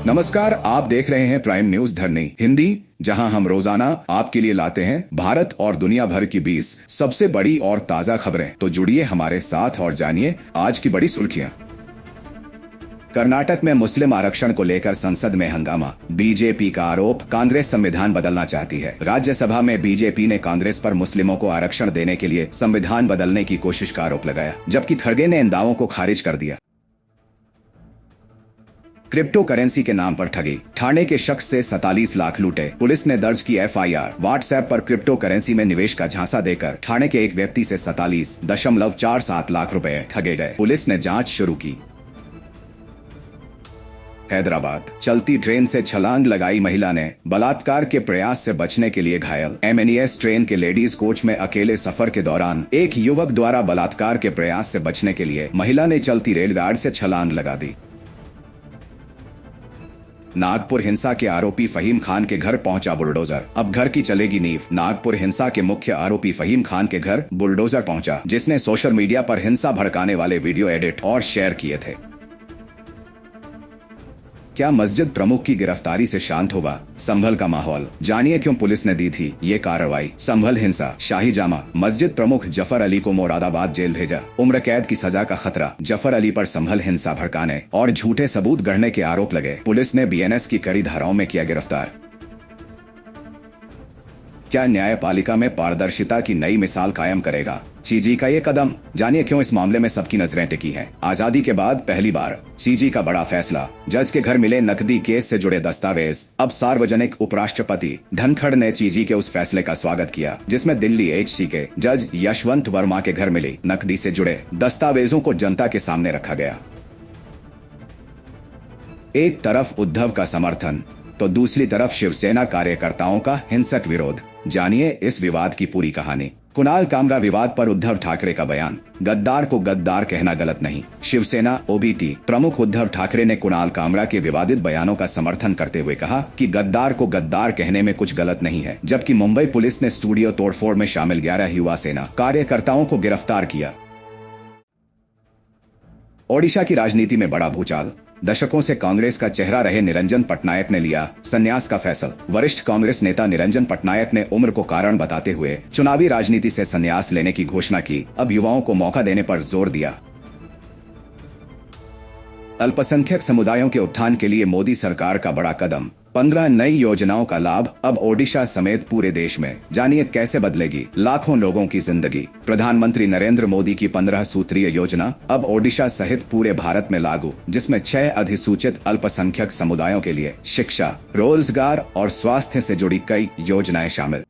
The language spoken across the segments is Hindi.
नमस्कार, आप देख रहे हैं प्राइम न्यूज धरनी हिंदी, जहां हम रोजाना आपके लिए लाते हैं भारत और दुनिया भर की 20 सबसे बड़ी और ताजा खबरें। तो जुड़िए हमारे साथ और जानिए आज की बड़ी सुर्खियां। कर्नाटक में मुस्लिम आरक्षण को लेकर संसद में हंगामा। बीजेपी का आरोप, कांग्रेस संविधान बदलना चाहती है। राज्यसभा में बीजेपी ने कांग्रेस पर मुस्लिमों को आरक्षण देने के लिए संविधान बदलने की कोशिश का आरोप लगाया, जबकि खड़गे ने इन दावों को खारिज कर दिया। क्रिप्टो करेंसी के नाम पर ठगी, ठाणे के शख्स से 47 लाख लूटे। पुलिस ने दर्ज की एफआईआर। व्हाट्सएप पर क्रिप्टो करेंसी में निवेश का झांसा देकर ठाणे के एक व्यक्ति से 47.47 लाख रुपए ठगे गए। पुलिस ने जांच शुरू की। हैदराबाद, चलती ट्रेन से छलांग लगाई महिला ने, बलात्कार के प्रयास से बचने के लिए घायल। एमएनईएस ट्रेन के लेडीज कोच में अकेले सफर के दौरान एक युवक द्वारा बलात्कार के प्रयास से बचने के लिए महिला ने चलती रेलगाड़ी से छलांग लगा दी। नागपुर हिंसा के आरोपी फहीम खान के घर पहुंचा बुलडोजर, अब घर की चलेगी नींव। नागपुर हिंसा के मुख्य आरोपी फहीम खान के घर बुलडोजर पहुंचा, जिसने सोशल मीडिया पर हिंसा भड़काने वाले वीडियो एडिट और शेयर किए थे। क्या मस्जिद प्रमुख की गिरफ्तारी से शांत होगा संभल का माहौल? जानिए क्यों पुलिस ने दी थी ये कार्रवाई। संभल हिंसा, शाही जामा, मस्जिद प्रमुख जफर अली को मुरादाबाद जेल भेजा। उम्र कैद की सजा का खतरा। जफर अली पर संभल हिंसा भड़काने और झूठे सबूत गढ़ने के आरोप लगे। पुलिस ने बीएनएस की कड़ी धाराओं में किया गिरफ्तार। क्या न्यायपालिका में पारदर्शिता की नई मिसाल कायम करेगा सीजी का ये कदम? जानिए क्यों इस मामले में सबकी नजरें टिकी हैं। आजादी के बाद पहली बार सीजी का बड़ा फैसला। जज के घर मिले नकदी केस से जुड़े दस्तावेज अब सार्वजनिक। उपराष्ट्रपति धनखड़ ने सीजी के उस फैसले का स्वागत किया, जिसमें दिल्ली एचसी के जज यशवंत वर्मा के घर मिली नकदी से जुड़े दस्तावेजों को जनता के सामने रखा गया। एक तरफ उद्धव का समर्थन तो दूसरी तरफ शिवसेना कार्यकर्ताओं का हिंसक विरोध। जानिए इस विवाद की पूरी कहानी। कुणाल कामरा विवाद पर उद्धव ठाकरे का बयान, गद्दार को गद्दार कहना गलत नहीं। शिवसेना ओबीटी प्रमुख उद्धव ठाकरे ने कुणाल कामरा के विवादित बयानों का समर्थन करते हुए कहा कि गद्दार को गद्दार कहने में कुछ गलत नहीं है। जबकि मुंबई पुलिस ने स्टूडियो तोड़फोड़ में शामिल 11 युवा सेना कार्यकर्ताओं को गिरफ्तार किया। ओडिशा की राजनीति में बड़ा भूचाल। दशकों से कांग्रेस का चेहरा रहे निरंजन पटनायक ने लिया संन्यास का फैसला। वरिष्ठ कांग्रेस नेता निरंजन पटनायक ने उम्र को कारण बताते हुए चुनावी राजनीति से संन्यास लेने की घोषणा की। अब युवाओं को मौका देने पर जोर दिया। अल्पसंख्यक समुदायों के उत्थान के लिए मोदी सरकार का बड़ा कदम। 15 नई योजनाओं का लाभ अब ओडिशा समेत पूरे देश में। जानिए कैसे बदलेगी लाखों लोगों की जिंदगी। प्रधानमंत्री नरेंद्र मोदी की 15 सूत्रीय योजना अब ओडिशा सहित पूरे भारत में लागू, जिसमें 6 अधिसूचित अल्पसंख्यक समुदायों के लिए शिक्षा, रोजगार और स्वास्थ्य से जुड़ी कई योजनाएं शामिल।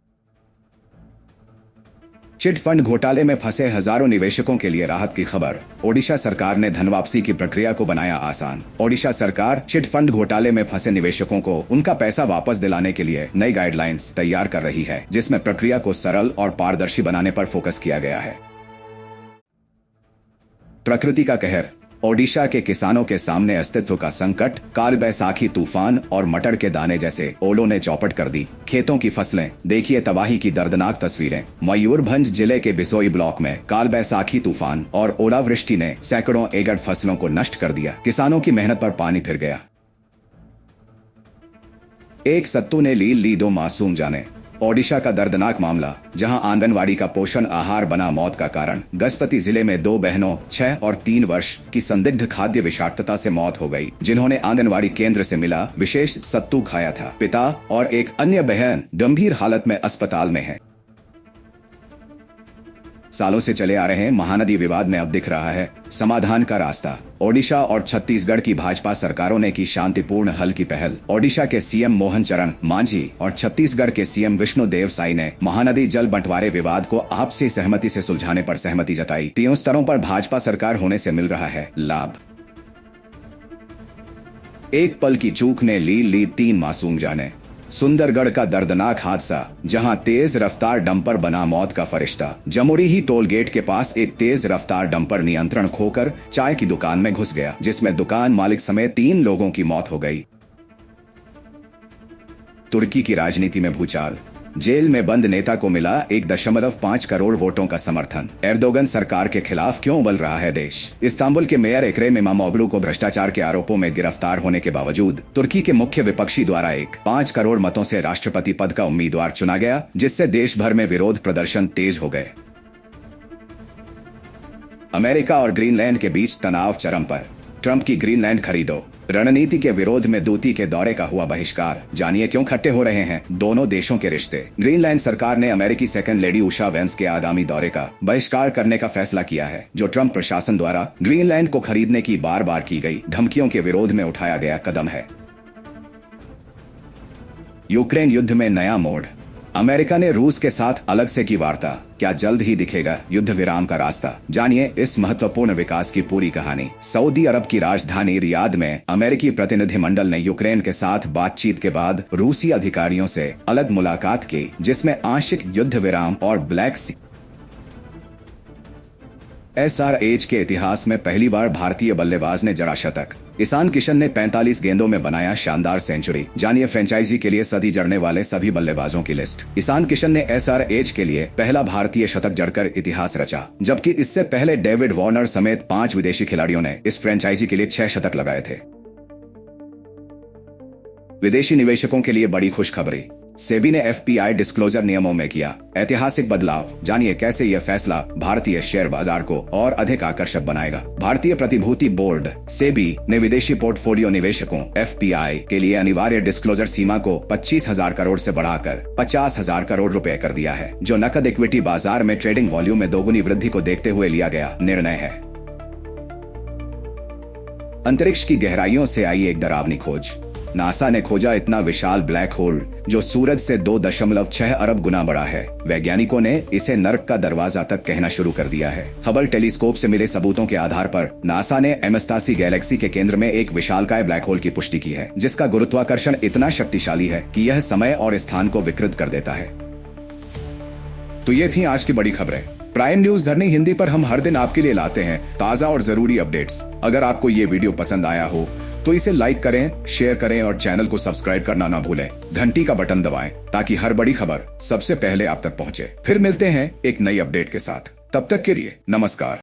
चिट फंड घोटाले में फंसे हजारों निवेशकों के लिए राहत की खबर। ओडिशा सरकार ने धन वापसी की प्रक्रिया को बनाया आसान। ओडिशा सरकार चिट फंड घोटाले में फंसे निवेशकों को उनका पैसा वापस दिलाने के लिए नई गाइडलाइंस तैयार कर रही है, जिसमें प्रक्रिया को सरल और पारदर्शी बनाने पर फोकस किया गया है। प्रकृति का कहर, ओडिशा के किसानों के सामने अस्तित्व का संकट। काल बैसाखी तूफान और मटर के दाने जैसे ओलों ने चौपट कर दी खेतों की फसलें। देखिए तबाही की दर्दनाक तस्वीरें। मयूरभंज जिले के बिसोई ब्लॉक में काल बैसाखी तूफान और ओलावृष्टि ने सैकड़ों एकड़ फसलों को नष्ट कर दिया। किसानों की मेहनत पर पानी फिर गया। एक सत्तू ने ली 2 मासूम जाने। ओडिशा का दर्दनाक मामला, जहां आंगनवाड़ी का पोषण आहार बना मौत का कारण। गजपति जिले में 2 बहनों 6 और 3 वर्ष की संदिग्ध खाद्य विषाक्तता से मौत हो गई, जिन्होंने आंगनवाड़ी केंद्र से मिला विशेष सत्तू खाया था। पिता और एक अन्य बहन गंभीर हालत में अस्पताल में है। सालों से चले आ रहे महानदी विवाद में अब दिख रहा है समाधान का रास्ता। ओडिशा और छत्तीसगढ़ की भाजपा सरकारों ने की शांतिपूर्ण हल की पहल। ओडिशा के सीएम मोहन चरण मांझी और छत्तीसगढ़ के सीएम विष्णुदेव साई ने महानदी जल बंटवारे विवाद को आपसी सहमति से सुलझाने पर सहमति जताई। 3 स्तरों पर भाजपा सरकार होने से मिल रहा है लाभ। एक पल की चूक ने ली 3 मासूम जाने। सुंदरगढ़ का दर्दनाक हादसा, जहां तेज रफ्तार डंपर बना मौत का फरिश्ता। जमुरी ही टोल गेट के पास एक तेज रफ्तार डंपर नियंत्रण खोकर चाय की दुकान में घुस गया, जिसमें दुकान मालिक समेत 3 लोगों की मौत हो गई। तुर्की की राजनीति में भूचाल। जेल में बंद नेता को मिला 1.5 करोड़ वोटों का समर्थन। एर्दोगन सरकार के खिलाफ क्यों उबल रहा है देश। इस्तांबुल के मेयर इकरेम इमामोग्लू को भ्रष्टाचार के आरोपों में गिरफ्तार होने के बावजूद तुर्की के मुख्य विपक्षी द्वारा 5 करोड़ मतों से राष्ट्रपति पद का उम्मीदवार चुना गया, जिससे देश भर में विरोध प्रदर्शन तेज हो गए। अमेरिका और ग्रीनलैंड के बीच तनाव चरम पर। ट्रंप की ग्रीनलैंड खरीदो रणनीति के विरोध में दूती के दौरे का हुआ बहिष्कार। जानिए क्यों खट्टे हो रहे हैं दोनों देशों के रिश्ते। ग्रीनलैंड सरकार ने अमेरिकी सेकंड लेडी उषा वेंस के आगामी दौरे का बहिष्कार करने का फैसला किया है, जो ट्रंप प्रशासन द्वारा ग्रीनलैंड को खरीदने की बार बार की गई धमकियों के विरोध में उठाया गया कदम है। यूक्रेन युद्ध में नया मोड़। अमेरिका ने रूस के साथ अलग से की वार्ता। क्या जल्द ही दिखेगा युद्ध विराम का रास्ता। जानिए इस महत्वपूर्ण विकास की पूरी कहानी। सऊदी अरब की राजधानी रियाद में अमेरिकी प्रतिनिधिमंडल ने यूक्रेन के साथ बातचीत के बाद रूसी अधिकारियों से अलग मुलाकात की, जिसमें आंशिक युद्ध विराम और ब्लैक सी SRH के इतिहास में पहली बार भारतीय बल्लेबाज ने जड़ा शतक। ईशान किशन ने 45 गेंदों में बनाया शानदार सेंचुरी। जानिए फ्रेंचाइजी के लिए सदी जड़ने वाले सभी बल्लेबाजों की लिस्ट। ईशान किशन ने SRH के लिए पहला भारतीय शतक जड़कर इतिहास रचा, जबकि इससे पहले डेविड वार्नर समेत 5 विदेशी खिलाड़ियों ने इस फ्रेंचाइजी के लिए 6 शतक लगाए थे। विदेशी निवेशकों के लिए बड़ी खुशखबरी। सेबी ने FPI डिस्क्लोजर नियमों में किया ऐतिहासिक बदलाव। जानिए कैसे यह फैसला भारतीय शेयर बाजार को और अधिक आकर्षक बनाएगा। भारतीय प्रतिभूति बोर्ड सेबी ने विदेशी पोर्टफोलियो निवेशकों FPI के लिए अनिवार्य डिस्क्लोजर सीमा को 25,000 करोड़ से बढ़ाकर 50,000 करोड़ रुपए कर दिया है, जो नकद इक्विटी बाजार में ट्रेडिंग वॉल्यूम में दोगुनी वृद्धि को देखते हुए लिया गया निर्णय है। अंतरिक्ष की गहराइयों से आई एक डरावनी खोज। नासा ने खोजा इतना विशाल ब्लैक होल जो सूरज से 2.6 अरब गुना बड़ा है। वैज्ञानिकों ने इसे नर्क का दरवाजा तक कहना शुरू कर दिया है। हबल टेलीस्कोप से मिले सबूतों के आधार पर नासा ने M87 गैलेक्सी के केंद्र में एक विशालकाय ब्लैक होल की पुष्टि की है, जिसका गुरुत्वाकर्षण इतना शक्तिशाली है कि यह समय और स्थान को विकृत कर देता है। तो ये थी आज की बड़ी खबरें। प्राइम न्यूज धरनी हिंदी पर हम हर दिन आपके लिए लाते हैं ताजा और जरूरी अपडेट्स। अगर आपको ये वीडियो पसंद आया हो तो इसे लाइक करें, शेयर करें और चैनल को सब्सक्राइब करना ना भूलें। घंटी का बटन दबाएं ताकि हर बड़ी खबर सबसे पहले आप तक पहुंचे। फिर मिलते हैं एक नई अपडेट के साथ। तब तक के लिए नमस्कार।